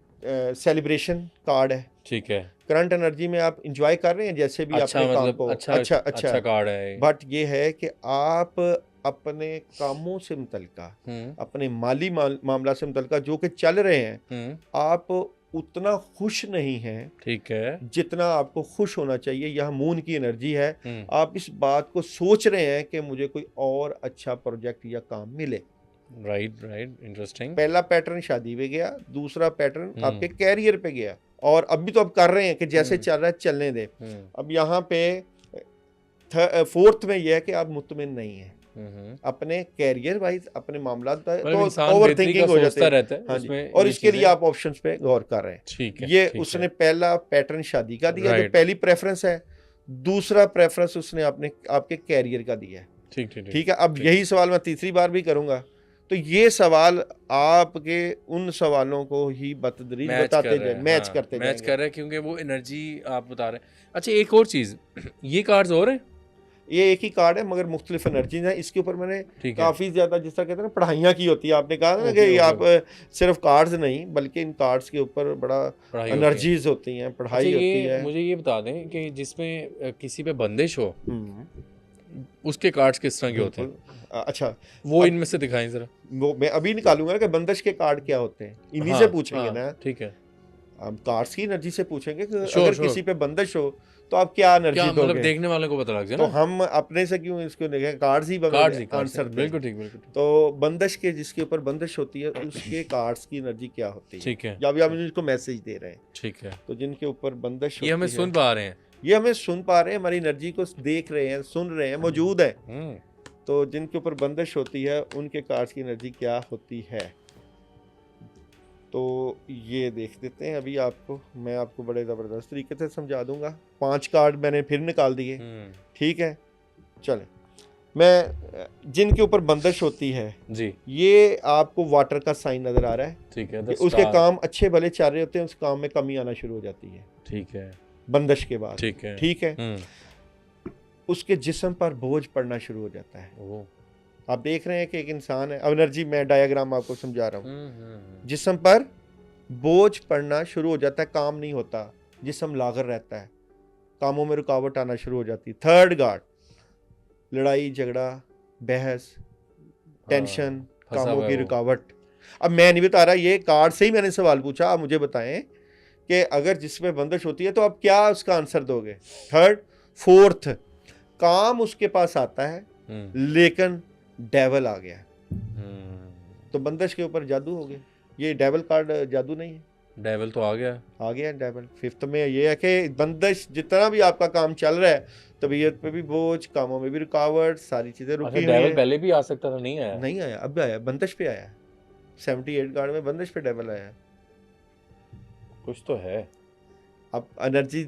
सेलिब्रेशन कार्ड है। ठीक है, करंट एनर्जी में आप इंजॉय कर रहे हैं जैसे भी अच्छा, अपने काम मतलब को, अच्छा अच्छा कार्ड है। बट ये है कि आप अपने कामों से मुतल्लिका, अपने माली मामला से मुतल्लिका जो कि चल रहे हैं, आप उतना खुश नहीं हैं, ठीक है, जितना आपको खुश होना चाहिए। यह मून की एनर्जी है। आप इस बात को सोच रहे हैं कि मुझे कोई और अच्छा प्रोजेक्ट या काम मिले। Right right, interesting. पहला पैटर्न शादी पे गया, दूसरा पैटर्न आपके कैरियर पे गया, और अभी तो आप कर रहे हैं कि जैसे चल रहा है चलने दे। अब यहाँ पे फोर्थ में यह है कि आप मुतमिन नहीं हैं अपने कैरियर वाइज, अपने मामला, तो ओवर थिंकिंग हो जाती है। हाँ जी, और इसके लिए आप ऑप्शंस पे गौर कर रहे हैं। ठीक है, ये ठीक उसने है। पहला पैटर्न शादी का दिया, जो Right. पहली प्रेफरेंस है। दूसरा प्रेफरेंस उसने अपने आपके कैरियर का दिया है। ठीक ठीक ठीक है, अब यही सवाल मैं तीसरी बार भी करूंगा। तो ये सवाल आपके उन सवालों को ही बतदरीज बताते जाए, मैच करते मैच जाएंगे। कर रहे हैं, क्योंकि वो एनर्जी आप बता रहे हैं। अच्छा, एक और चीज़, ये कार्ड्स और हैं? ये एक ही कार्ड है मगर मुख्तलिफ एनर्जीज हैं। इसके ऊपर मैंने ठीक है, काफ़ी ज़्यादा, जिस तरह कहते हैं ना, पढ़ाइयाँ की होती है। आपने कहा था ना ओके, कि ओके, आप सिर्फ कार्ड्स नहीं, बल्कि इन कार्ड्स के ऊपर बड़ा पढ़ाई होती है। एनर्जीज होती हैं, अच्छा, पढ़ाई होती ये है। मुझे ये बता दें कि जिसमें किसी पे बंदिश हो, हम्म, उसके कार्ड्स किस तरह के होते हैं? बिल्कुल। अच्छा, वो अब- इनमें से दिखाएं जरा। वो मैं अभी निकालूंगा ना कि बंदिश के कार्ड क्या होते हैं, इन्हीं हाँ, से पूछेंगे हाँ, ना। ठीक है। हम कार्ड्स की एनर्जी से पूछेंगे कि Sure, अगर sure. किसी पे बंदिश हो तो आप क्या एनर्जी क्या मतलब दोगे। देखने वाले को पता लग जाए तो ना? हम अपने से क्यों इसको देखें, कार्ड्स ही कार्ड्स ही, आंसर दें। बिल्कुल ठीक, बिल्कुल ठीक। तो बंदिश के, जिसके ऊपर बंदिश होती है, उसके कार्ड्स की एनर्जी क्या होती है, ठीक है, या भी आप इनको मैसेज दे रहे हैं। ठीक है। तो जिनके ऊपर बंदिश ये हमें होती सुन है, पा रहे हैं। ये हमें सुन पा रहे हैं, हमारी एनर्जी को देख रहे हैं, सुन रहे हैं, मौजूद है। हम्म, तो जिनके ऊपर बंदिश होती है, उनके कार्ड्स की एनर्जी क्या होती है, तो ये देख देते हैं। अभी आपको मैं आपको बड़े ज़बरदस्त तरीके से समझा दूंगा। 5 कार्ड मैंने फिर निकाल दिए, ठीक है। चले, मैं जिनके ऊपर बंदिश होती है, जी, ये आपको वाटर का साइन नज़र आ रहा है। ठीक है। कि उसके काम अच्छे भले चल रहे होते हैं, उस काम में कमी आना शुरू हो जाती है ठीक है, बंदिश के बाद। ठीक है, ठीक है। उसके जिस्म पर बोझ पड़ना शुरू हो जाता है। ओ, आप देख रहे हैं कि एक इंसान है, अब एनर्जी मैं डायग्राम आपको समझा रहा हूँ। हम्म, जिस्म पर बोझ पड़ना शुरू हो जाता है, काम नहीं होता, जिस्म लागर रहता है, कामों में रुकावट आना शुरू हो जाती है। थर्ड गार्ड, लड़ाई झगड़ा, बहस, टेंशन, फंसा कामों हुआ की है वो। रुकावट। अब मैं नहीं बता रहा, ये कार्ड से ही मैंने सवाल पूछा। आप मुझे बताएं कि अगर जिसमें बंदिश होती है तो आप क्या उसका आंसर दोगे। थर्ड, फोर्थ, काम उसके पास आता है लेकिन डेवल आ गया, तो बंदिश के ऊपर जादू हो गया। ये डेवल कार्ड जादू नहीं है, डेविल तो आ गया। आ गया डेविल। फिफ्थ में ये है कि बंदिश, जितना भी आपका काम चल रहा है, तबीयत पे भी बोझ, कामों में भी रुकावट, सारी चीजें अच्छा, रुकी हुई डेविल हैं। पहले भी आ सकता था, नहीं आया? नहीं आया, अब आया, बंदिश पे आया। 78 कार्ड में बंदिश पे डेविल आया। कुछ तो है। अब एनर्जी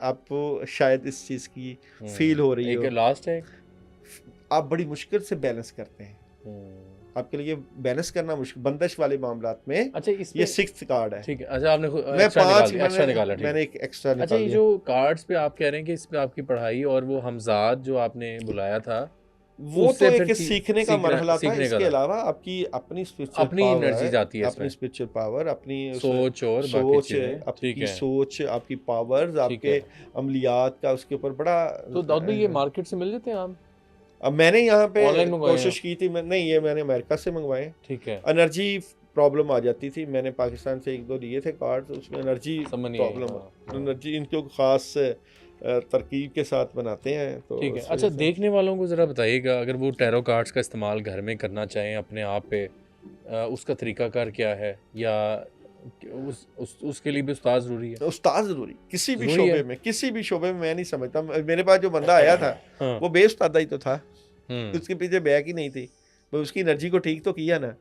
आपको शायद इस चीज की फील हो रही एक हो। लास्ट है। आप बड़ी मुश्किल से बैलेंस करते हैं, आपके लिए बैलेंस करना मुश्किल बंदिश वाले मामलात में। अच्छा, ये इसमें 6th कार्ड है। ठीक है। अच्छा, आपने मैं एक्स्ट्रा 5 निकाल, एक्स्ट्रा निकाला, ठीक है। मैंने एक एक्स्ट्रा अच्छा, निकाल ये दिया। जो कार्ड्स पे आप कह रहे हैं कि इसमें आपकी पढ़ाई और वो हमजाद जो आपने बुलाया था, वो उससे तो फिर एक सीखने का मरहला था। सीखने का इसके था। अलावा आपकी अपनी स्पिरिचुअल अपनी पावर, एनर्जी जाती है अपनी इसमें, स्पिरिचुअल पावर, अपनी सोच और बाकी सोच, चीजें। ठीक आपकी है, सोच, आपकी पावर्स, ठीक आपके है। अमलियात का उसके ऊपर बड़ा। तो दाऊद भाई, ये मार्केट से मिल जाते हैं आम? अब मैंने यहाँ पे ऑनलाइन मंगवाए हैं? कोशिश की थी, मैं नहीं, ये मैंने अमेरिका से मंगवाए। ठीक है, एनर्जी प्रॉब्लम आ जाती थी, मैंने पाकिस्तान से 1-2 लिए थे कार्ड, उसमें एनर्जी समझ नहीं आई। प्रॉब्लम, हाँ, हाँ। एनर्जी इनको खास तरकीब के साथ बनाते हैं, तो ठीक है। उस अच्छा, वजह से। देखने वालों को ज़रा बताइएगा, अगर वो टैरो कार्ड्स का इस्तेमाल घर में करना चाहें अपने आप पे, उसका तरीकाकार क्या है, या उसके लिए भी उस्ताद ज़रूरी है? उस्ताद जरूरी किसी भी ज़रूरी है? शोबे में, किसी भी शोबे में। मैं नहीं समझता, मेरे पास जो बंदा आया था हाँ। वो बेउस्तादा ही तो था, हम्म। उसके पीछे बैक ही नहीं थी। मैं उसकी एनर्जी को ठीक तो किया ना,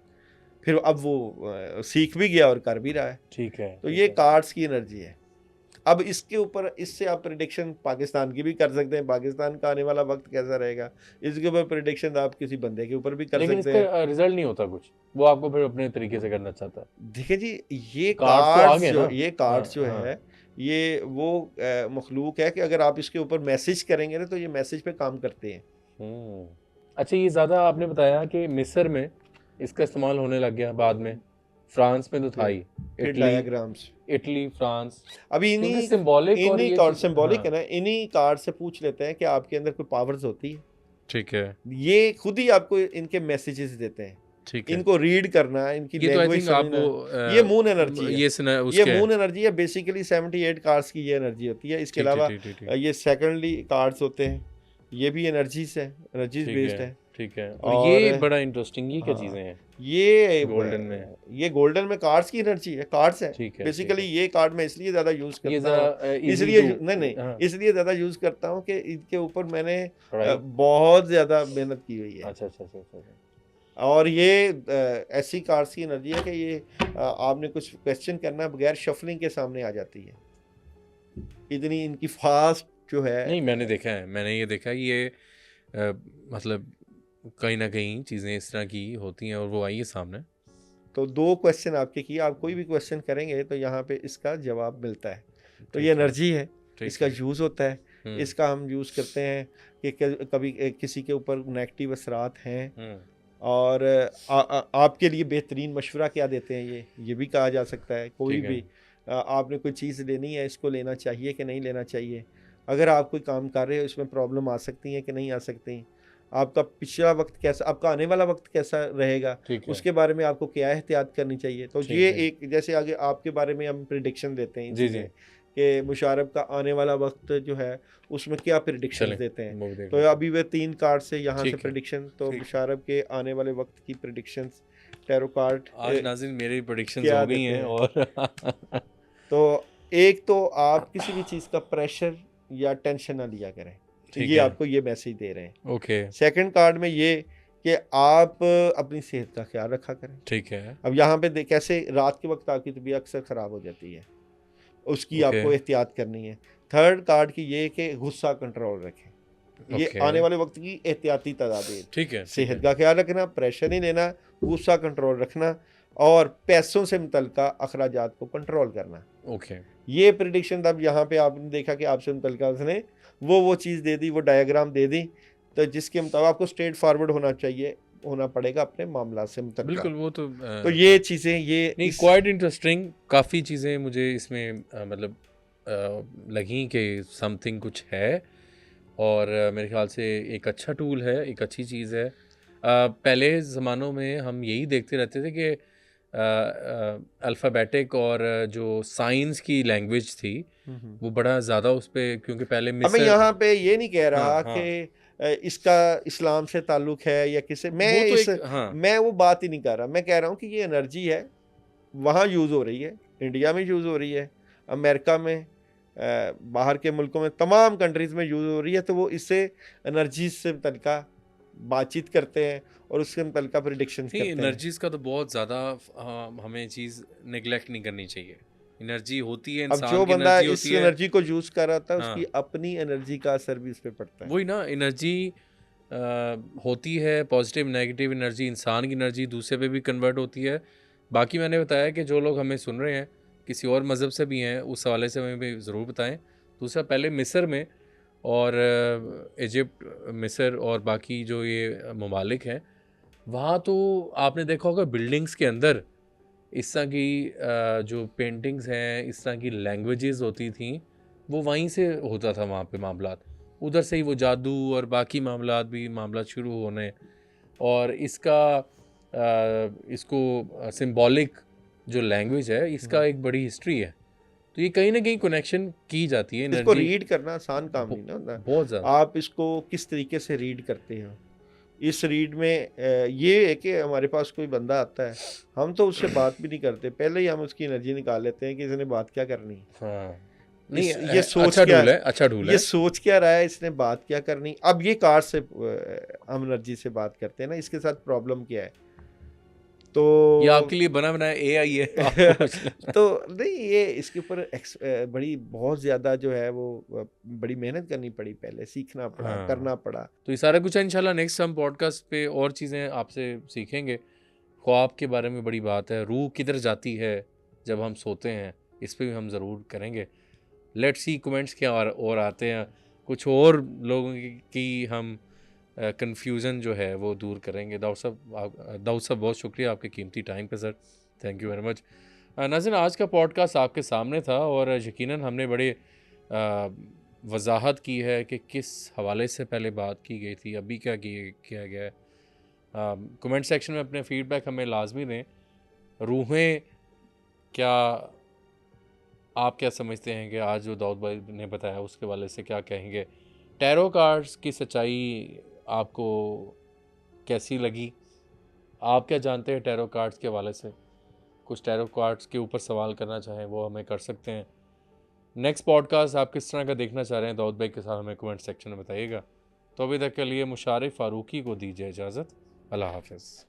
फिर अब वो सीख भी गया और कर भी रहा है। ठीक है। तो ठीक ये है। कार्ड्स की एनर्जी है। अब इसके ऊपर, इससे आप प्रिडिक्शन पाकिस्तान की भी कर सकते हैं, पाकिस्तान का आने वाला वक्त कैसा रहेगा, इसके ऊपर प्रिडिक्शन आप किसी बंदे के ऊपर भी कर लेकिन सकते हैं। इसका रिजल्ट नहीं होता कुछ, वो आपको फिर अपने तरीके से करना चाहता है। देखिए जी, ये कार्ड्स तो आ कार्ड्स गए जो ना? ये कार्ड्स जो हाँ, है, ये वो मखलूक है कि अगर आप इसके ऊपर मैसेज करेंगे ना, तो ये मैसेज पे काम करते हैं। हम्म। अच्छा, ये ज़्यादा आपने बताया कि मिस्र में इसका इस्तेमाल होने लग गया बाद में, फ्रांस में तो था ही, फिर इटली, डायग्राम्स फ्रांस। अभी क्योंकि सिंबॉलिक और इन्हीं ये कार्ड चीज़, सिंबॉलिक हाँ, है ना, इन्हीं कार्ड से पूछ लेते हैं कि आपके अंदर कोई पावर्स होती है। ठीक है, ये खुद ही आपको इनके मैसेजेस देते हैं, ठीक है। इनको रीड करना, इनकी ये तो आई लैंग्वेज थिंक समझना। आपको ये मून एनर्जी है, ये ये उसके मून एनर्जी है। बेसिकली 78 कार्ड्स की ये एनर्जी होती है। इसके ठीक है, अलावा ठीक ठीक ठीक ये सेकेंडली कार्ड्स होते हैं, ये भी एनर्जीज है, एनर्जीज ठीक बेस्ड है, है। ठीक है। और और ये बड़ा इंटरेस्टिंग, ये क्या हाँ, चीज़ें हैं ये गोल्डन में? ये गोल्डन में कार्ड्स की एनर्जी है, कार्ड्स है। ठीक है, बेसिकली ठीक ये कार्ड मैं इसलिए ज़्यादा यूज़ है। ये करता ज़रा हूँ, easy इसलिए to- नहीं, हाँ, इसलिए ज़्यादा यूज़ करता हूँ कि इनके ऊपर मैंने पढ़ाई। बहुत ज़्यादा मेहनत की हुई है। अच्छा अच्छा अच्छा अच्छा अच्छा। और ये ऐसी कार्ड्स की एनर्जी है कि ये आपने कुछ क्वेश्चन करना है, बगैर शफलिंग के सामने आ जाती है, इतनी इनकी फास्ट जो है। नहीं, मैंने देखा है, मैंने ये देखा है, ये मतलब कहीं ना कहीं चीज़ें इस तरह की होती हैं और वो आई है सामने। तो 2 क्वेश्चन आपके किए, आप कोई भी क्वेश्चन करेंगे तो यहाँ पे इसका जवाब मिलता है। तो ठीक ये है, एनर्जी है, ठीक इसका है। यूज़ होता है। हम्म, इसका हम यूज़ करते हैं कि कभी किसी के ऊपर नेगेटिव असरात हैं, हम्म, और आपके लिए बेहतरीन मशवरा क्या देते हैं, ये भी कहा जा सकता है। कोई ठीक है। भी आपने कोई चीज़ लेनी है, इसको लेना चाहिए कि नहीं लेना चाहिए, अगर आप कोई काम कर रहे हो इसमें प्रॉब्लम आ सकती है कि नहीं आ सकती, आपका पिछला वक्त कैसा, आपका आने वाला वक्त कैसा रहेगा, ठीक है, उसके बारे में आपको क्या एहतियात करनी चाहिए। तो ठीक ये है। एक, जैसे आगे आपके बारे में हम प्रिडिक्शन देते हैं जी जी, कि मुशारफ का आने वाला वक्त जो है उसमें क्या प्रिडिक्शन चलें देते हैं। वो भी देख तो लेते हैं। अभी वे 3 कार्ड से यहाँ से ठीक है, प्रिडिक्शन, तो ठीक। मुशारफ के आने वाले वक्त की प्रिडिक्शंस टैरो कार्ड आज नाज़रीन मेरी प्रेडिक्शंस क्या हो गई देते हैं हैं। और तो एक तो आप किसी भी चीज़ का प्रेशर या टेंशन ना लिया करें, तो ठीक ये है। आपको ये मैसेज दे रहे हैं। ओके, सेकंड कार्ड में ये कि आप अपनी सेहत का ख्याल रखा करें। ठीक है, अब यहाँ पे कैसे रात के वक्त आपकी तबीयत अक्सर ख़राब हो जाती है, उसकी ओके, आपको एहतियात करनी है। थर्ड कार्ड की ये कि गुस्सा कंट्रोल रखें, ये ओके, आने वाले वक्त की एहतियाती तदाबीर। ठीक है, ठीक सेहत है। का ख्याल रखना, प्रेशर नहीं लेना, गुस्सा कंट्रोल रखना, और पैसों से मुतल्लिका अखराजात को कंट्रोल करना। ओके, ये प्रिडिक्शन, अब यहाँ पे आपने देखा कि आपसे मुतल्लिका उसने वो चीज़ दे दी, वो डायग्राम दे दी, तो जिसके मुताबिक आपको स्ट्रेट फॉरवर्ड होना पड़ेगा अपने मामला से मुतल्लिका। बिल्कुल, वो तो ये चीज़ें, ये नहीं, क्वाइट इंटरेस्टिंग, काफ़ी चीज़ें मुझे इसमें मतलब लगी कि समथिंग कुछ है, और मेरे ख्याल से एक अच्छा टूल है, एक अच्छी चीज़ है। पहले ज़मानों में हम यही देखते रहते थे कि अल्फ़ाबेटिक और जो साइंस की लैंग्वेज थी वो बड़ा ज़्यादा उस पे, क्योंकि पहले अब मैं मिस्र, यहाँ पे ये नहीं कह रहा हाँ, कि इसका इस्लाम से ताल्लुक है या किसी, मैं वो तो इस एक, हाँ, मैं वो बात ही नहीं कर रहा। मैं कह रहा हूँ कि ये एनर्जी है, वहाँ यूज़ हो रही है, इंडिया में यूज़ हो रही है, अमेरिका में, बाहर के मुल्कों में, तमाम कंट्रीज़ में यूज़ हो रही है। तो वो इससे एनर्जी से मुतल्लिका बातचीत करते हैं और उसके मुतल्लिका प्रेडिक्शंस नहीं, करते हैं। एनर्जीज़ का तो बहुत ज़्यादा हमें चीज़ नेग्लेक्ट नहीं करनी चाहिए। एनर्जी होती है, अब इंसान जो की बंदा एनर्जी इस होती है। एनर्जी को यूज़ कर रहा होता है, उसकी हाँ, अपनी एनर्जी का असर भी उस पे पड़ता है। वही ना, एनर्जी होती है, पॉजिटिव नेगेटिव एनर्जी, इंसान की एनर्जी दूसरे पे भी कन्वर्ट होती है। बाकी मैंने बताया कि जो लोग हमें सुन रहे हैं किसी और मज़हब से भी हैं, उस हवाले से हमें भी ज़रूर बताएं। दूसरा, पहले मिस्र में और इजिप्ट, मिस्र और बाकी जो ये ममालिक हैं, वहाँ तो आपने देखा होगा बिल्डिंग्स के अंदर इस तरह की जो पेंटिंग्स हैं, इस तरह की लैंग्वेजेस होती थी, वो वहीं से होता था वहाँ पे मामलात। उधर से ही वो जादू और बाकी मामलात शुरू होने, और इसको सिंबॉलिक जो लैंग्वेज है, इसका एक बड़ी हिस्ट्री है। तो ये कहीं ना कहीं कनेक्शन की जाती है इसको एनर्जी। रीड करना आसान काम नहीं ना होता। बहुत ज़्यादा। आप इसको किस तरीके से रीड करते हो, इस रीड में ये है कि हमारे पास कोई बंदा आता है, हम तो उससे बात भी नहीं करते, पहले ही हम उसकी एनर्जी निकाल लेते हैं कि इसने बात क्या करनी है, हाँ, नहीं, ये सोच अच्छा क्या, टूल है, अच्छा टूल ये है। सोच क्या रहा है, इसने बात क्या करनी। अब ये कार्ड से हम एनर्जी से बात करते हैं ना, इसके साथ प्रॉब्लम क्या है। तो ये आपके लिए बना बनाया एआई है, आपको कुछ नहीं। तो नहीं, ये इसके ऊपर बड़ी बहुत ज़्यादा जो है वो बड़ी मेहनत करनी पड़ी, पहले सीखना पड़ा, हाँ, करना पड़ा। तो ये सारा कुछ है इंशाल्लाह। नेक्स्ट हम पॉडकास्ट पे और चीज़ें आपसे सीखेंगे। ख्वाब के बारे में बड़ी बात है, रूह किधर जाती है जब हम सोते हैं, इस पे भी हम ज़रूर करेंगे। लेट्स सी कमेंट्स क्या और आते हैं, कुछ और लोगों की हम कन्फ्यूज़न जो है वो दूर करेंगे। दाऊद साहब बहुत शुक्रिया आपके कीमती टाइम पे sir, thank you very much. नाज़रीन, आज का पॉडकास्ट आपके सामने था और यकीनन हमने बड़े वजाहत की है कि किस हवाले से पहले बात की गई थी, अभी क्या किया गया है। कमेंट सेक्शन में अपने फीडबैक हमें लाजमी दें। रूहें क्या, आप क्या समझते हैं कि आज जो दाऊद भाई ने बताया उसके वाले से क्या कहेंगे। टैरो कार्ड्स की सच्चाई आपको कैसी लगी, आप क्या जानते हैं टैरो कार्ड्स के हवाले से। कुछ टैरो कार्ड्स के ऊपर सवाल करना चाहें वो हमें कर सकते हैं। नेक्स्ट पॉडकास्ट आप किस तरह का देखना चाह रहे हैं दाऊद भाई के साथ, हमें कमेंट सेक्शन में बताइएगा। तो अभी तक के लिए मुशारिफ फारूकी को दीजिए इजाज़त। अल्लाह हाफ़िज़।